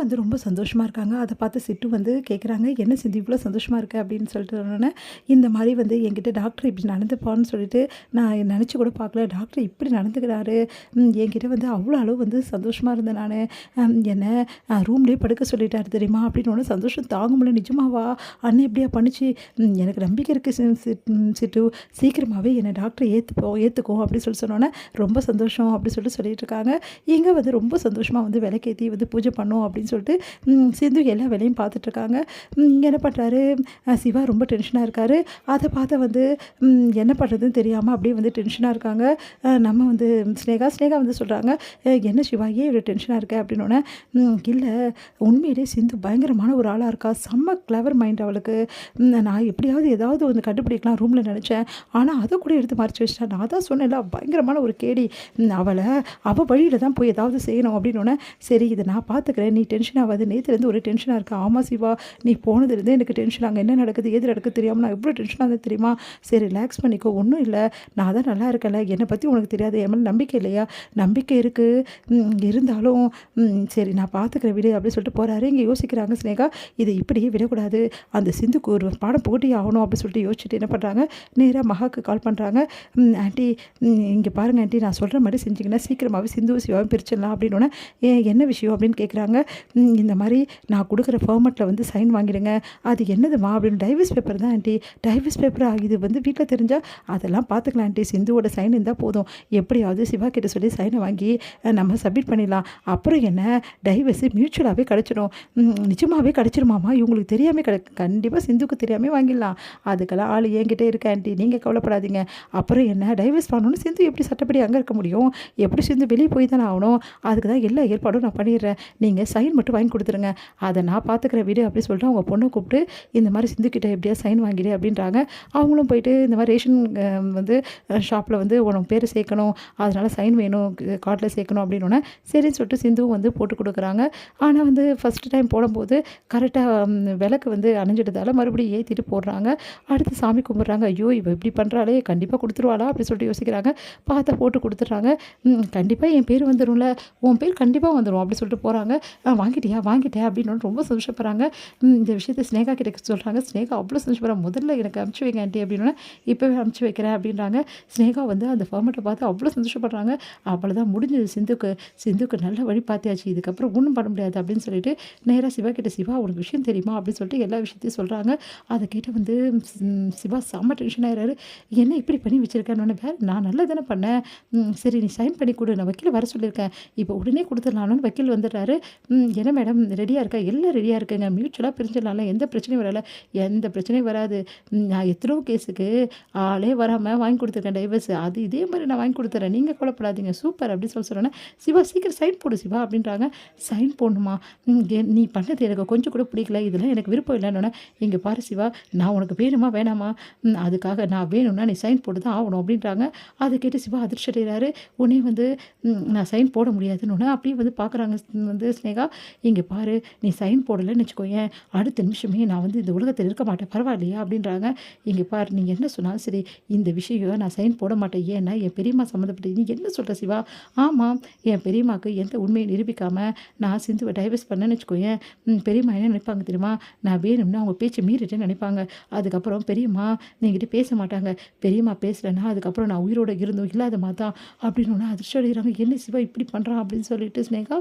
வந்து ரொம்ப சந்தோஷமா இருக்காங்க. அத பார்த்து சிட்டு வந்து கேட்குறாங்க, "என்ன சிந்து இவ்ளோ சந்தோஷமா இருக்க?" அப்படின்னு சொல்லிட்டு சொன்னோனே, "இந்த மாரி வந்து என்கிட்ட டாக்டர் இப்படி நடந்துப்பான்னு சொல்லிட்டு நான் நெனச்சு கூட பார்க்கல. டாக்டர் இப்படி நடந்துக்கிறாரு. என்கிட்ட வந்து அவ்வளோ அளவு வந்து சந்தோஷமா இருந்தேன் நானு. என்ன ரூம்லேயே படுக்க சொல்லிட்டாரு தெரியுமா?" அப்படின்னோனே சந்தோஷம் தாங்க முடியல. "நிஜமாவா? அண்ணன் இப்படியா பண்ணுச்சு? எனக்கு நம்பிக்கை இருக்கு சிட்டு. சீக்கிரமாவே என்ன டாக்டர் ஏத்துக்கும்" அப்படின்னு சொல்லி சொன்னோனே, "ரொம்ப சந்தோஷம்" அப்படி சொல்லிட்டு இருக்காங்க. இங்க வந்து ரொம்ப சந்தோஷமா வந்து விளக்கேத்தி வந்து பூஜை பண்ணோம் அப்படின்னு சொல்லிட்டு சிந்து எல்லா வேலையும் பார்த்துட்ருக்காங்க. இங்க என்ன பண்ணுறாரு, சிவா ரொம்ப டென்ஷனாக இருக்காரு. அதை பார்த்து வந்து என்ன பண்ணுறதுன்னு தெரியாமல் அப்படியே வந்து டென்ஷனாக இருக்காங்க. நம்ம வந்து ஸ்னேகா வந்து சொல்கிறாங்க, "என்ன சிவா ஏன் இவ்வளோ டென்ஷனாக இருக்க?" அப்படின்னோடனே, இல்லை உண்மையிலேயே சிந்து பயங்கரமான ஒரு ஆளாக இருக்கா. செம்ம கிளவர் மைண்ட் அவளுக்கு. நான் எப்படியாவது ஏதாவது ஒன்று கண்டுபிடிக்கலாம் ரூமில் நினச்சேன். ஆனால் அதை கூட எடுத்து மறைச்சி வச்சிட்டா. நான் தான் சொன்னேன்ல பயங்கரமான ஒரு கேடி. அவள் வழியில் தான் போய் ஏதாவது செய்யணும் அப்படின்னோடனே, சரி இதை நான் பார்த்துக்கிறேன், நீ டென்ஷன் ஆகாது. நேற்றுலேருந்து ஒரே டென்ஷனாக இருக்கா. ஆமாம் சிவா, நீ போனதுலேருந்தே எனக்கு டென்ஷன். அங்கே என்ன நடக்குது ஏது நடக்குது தெரியாமல் நான் எவ்வளோ டென்ஷனாக இருந்தேன் தெரியுமா? சரி ரிலாக்ஸ் பண்ணிக்கோ, ஒன்றும் இல்லை, நான் தான் நல்லா இருக்கேன்ல, என்னை பற்றி உனக்கு தெரியாது, என் மேலே நம்பிக்கை இல்லையா? நம்பிக்கை இருக்குது, இருந்தாலும் சரி நான் பார்த்துக்கிறேன் விடு அப்படின்னு சொல்லிட்டு போகிறாரு. இங்கே யோசிக்கிறாங்க ஸ்னேகா, இதை இப்படியே விடக்கூடாது, அந்த சிந்துக்கு ஒரு பாடம் போட்டி ஆகணும் அப்படின்னு சொல்லிட்டு யோசிச்சுட்டு என்ன பண்ணுறாங்க, நேராக மகாக்கு கால் பண்ணுறாங்க. ஆண்டி இங்கே பாருங்கள் ஆண்டி, நான் சொல்கிற மாதிரி செஞ்சிங்கன்னா சீக்கிரமாகவே சிந்துவும் சிவாவும் பிரிச்சிடலாம் அப்படின்னோடனே, என்ன விஷயம் அப்படின்னு கேட்குறாங்க. இந்த மாதிரி நான் கொடுக்குற ஃபார்மெட்டில் வந்து சைன் வாங்கிடுங்க. அது என்னதுமா அப்படின்னு, டைவர்ஸ் பேப்பர் தான் ஆண்டி. டைவர்ஸ் பேப்பரா? இது வந்து வீட்டில் தெரிஞ்சால் அதெல்லாம் பார்த்துக்கலாம் ஆண்டி, சிந்துவோட சைன் இருந்தால் போதும், எப்படியாவது சிவா கிட்ட சொல்லி சைனை வாங்கி நம்ம சப்மிட் பண்ணிடலாம். அப்புறம் என்ன, டைவர்ஸு மியூச்சுவலாகவே கிடச்சிடும். நிஜமாகவே கிடச்சிருமாமா? இவங்களுக்கு தெரியாமல் கண்டிப்பாக சிந்துக்கு தெரியாமல் வாங்கிடலாம். அதுக்கெல்லாம் ஆள் என்கிட்ட இருக்க ஆண்டி, நீங்கள் கவலைப்படாதீங்க. அப்புறம் என்ன, டைவர்ஸ் பண்ணணும்னு சிந்து எப்படி சட்டப்படி அங்கே இருக்க முடியும்? எப்படி சிந்து வெளியே போய் தானே ஆகணும். அதுக்கு தான் எல்லா ஏற்பாடும் நான் பண்ணிடுறேன், நீங்கள் சைன் மட்டும் வாங்கி கொடுத்துருங்க, அதை நான் பார்த்துக்கிற வீடு அப்படின்னு சொல்லிட்டு அவங்க பொண்ணை கூப்பிட்டு இந்த மாதிரி சிந்துக்கிட்ட எப்படியா சைன் வாங்கிடு அப்படின்றாங்க. அவங்களும் போயிட்டு இந்த மாதிரி ரேஷன் வந்து ஷாப்பில் வந்து உனக்கு பேர் சேர்க்கணும், அதனால் சைன் வேணும், கார்டில் சேர்க்கணும் அப்படின்னோடனே சரின்னு சொல்லிட்டு சிந்துவும் வந்து போட்டு கொடுக்குறாங்க. ஆனால் வந்து ஃபஸ்ட்டு டைம் போடும்போது கரெக்டாக விளக்கு வந்து அணைஞ்சிட்டதால் மறுபடியும் ஏற்றிட்டு போடுறாங்க. அடுத்து சாமி கும்பிட்றாங்க. ஐயோ இவ இப்படி பண்ணுறாளே, கண்டிப்பாக கொடுத்துருவாளா அப்படின்னு சொல்லிட்டு யோசிக்கிறாங்க. பார்த்தா போட்டு கொடுத்துட்றாங்க. கண்டிப்பாக என் பேர் வந்துடும்ல, உன் பேர் கண்டிப்பாக வந்துடும் அப்படி சொல்லிட்டு போகிறாங்க. வாங்கிட்டேன் அப்படின்னு ரொம்ப சந்தோஷப்படுறாங்க. இந்த விஷயத்தை ஸ்னேகா கிட்ட சொல்கிறாங்க. ஸ்னேகா அவ்வளோ சந்தோஷப்படுறாங்க. முதல்ல எனக்கு அனுப்பிச்சி வைங்க ஆண்டி அப்படின்னா, இப்போவே அனுப்பிச்சி வைக்கிறேன் அப்படின்றாங்க. ஸ்னேகா வந்து அந்த ஃபார்மெட்டை பார்த்து அவ்வளோ சந்தோஷப்படுறாங்க. அவ்வளோதான் முடிஞ்சது, சிந்துக்கு நல்ல வழி பார்த்தியாச்சு, இதுக்கப்புறம் ஒன்றும் பண்ண முடியாது அப்படின்னு சொல்லிட்டு நேராக சிவா கிட்ட, சிவா உனக்கு விஷயம் தெரியுமா அப்படின்னு சொல்லிட்டு எல்லா விஷயத்தையும் சொல்கிறாங்க. அதை கேட்டு வந்து சிவா செம்ம டென்ஷன் ஆகிறாரு. என்ன இப்படி பண்ணி வச்சுருக்கேன்னு, வேறு நான் நல்லா தானே பண்ணேன், சரி நீ சைன் பண்ணி கொடு, நான் வக்கீல் வர சொல்லியிருக்கேன், இப்போ உடனே கொடுத்துடலான்னு வக்கீல் வந்துடுறாரு. என்ன மேடம் ரெடியாக இருக்கா? எல்லாம் ரெடியாக இருக்குங்க, மியூச்சுவலாக பிரிஞ்சிடலாம்ல, எந்த பிரச்சனையும் வரல, எந்த பிரச்சனையும் வராது. நான் எத்தனோ கேஸுக்கு ஆளே வராமல் வாங்கி கொடுத்துருக்கேன் டைவர்ஸ், அது இதே மாதிரி நான் வாங்கி கொடுத்துறேன், நீங்கள் கவலைப்படாதீங்க, சூப்பர் அப்படின்னு சொன்னேன். சிவா சீக்கிரம் சைன் போடு சிவா அப்படின்றாங்க. சைன் போடணுமா? நீ பண்ணது எனக்கு கொஞ்சம் கூட பிடிக்கல, இதெல்லாம் எனக்கு விருப்பம் இல்லைன்னு. இங்கே பாரு சிவா, நான் உனக்கு வேணுமா வேணாமா, அதுக்காக நான் வேணும்னா நீ சைன் போட்டு தான் ஆகணும் அப்படின்றாங்க. அதை கேட்டு சிவா அதிர்ச்சி அடைகிறாரு. உடனே வந்து நான் சைன் போட முடியாதுன்னு அப்படியே வந்து பார்க்குறாங்க வந்து ஸ்னேகா. இங்கே பாரு, நீ சைன் போடலைன்னு வச்சுக்கோயேன், அடுத்த நிமிஷமே நான் வந்து இந்த உலகத்தில் இருக்க மாட்டேன், பரவாயில்லையா அப்படின்றாங்க. இங்கே பாரு, நீங்கள் என்ன சொன்னாலும் சரி, இந்த விஷயம் நான் சைன் போட மாட்டேன், ஏன்னா என் பெரியம்மா சம்மந்தப்பட்டு. நீ என்ன சொல்கிற சிவா? ஆமாம், என் பெரியம்மாவுக்கு எந்த உண்மையை நிரூபிக்காமல் நான் சிந்துவை டைவர்ஸ் பண்ணேன்னு வச்சுக்கோயேன், பெரியம்மா என்ன நினைப்பாங்க தெரியுமா? நான் வேணும்னா அவங்க பேச்சை மீறிட்டேன்னு நினைப்பாங்க. அதுக்கப்புறம் பெரியம்மா நீங்கிட்ட பேச மாட்டாங்க, பெரியம்மா பேசலைன்னா அதுக்கப்புறம் நான் உயிரோடு இருந்தோம் இல்லாத மாதிரி தான் அப்படின்னு அதிர்ச்சி அடைகிறாங்க. என்ன சிவா இப்படி பண்ணுறான் அப்படின்னு சொல்லிட்டு ஸ்னேகா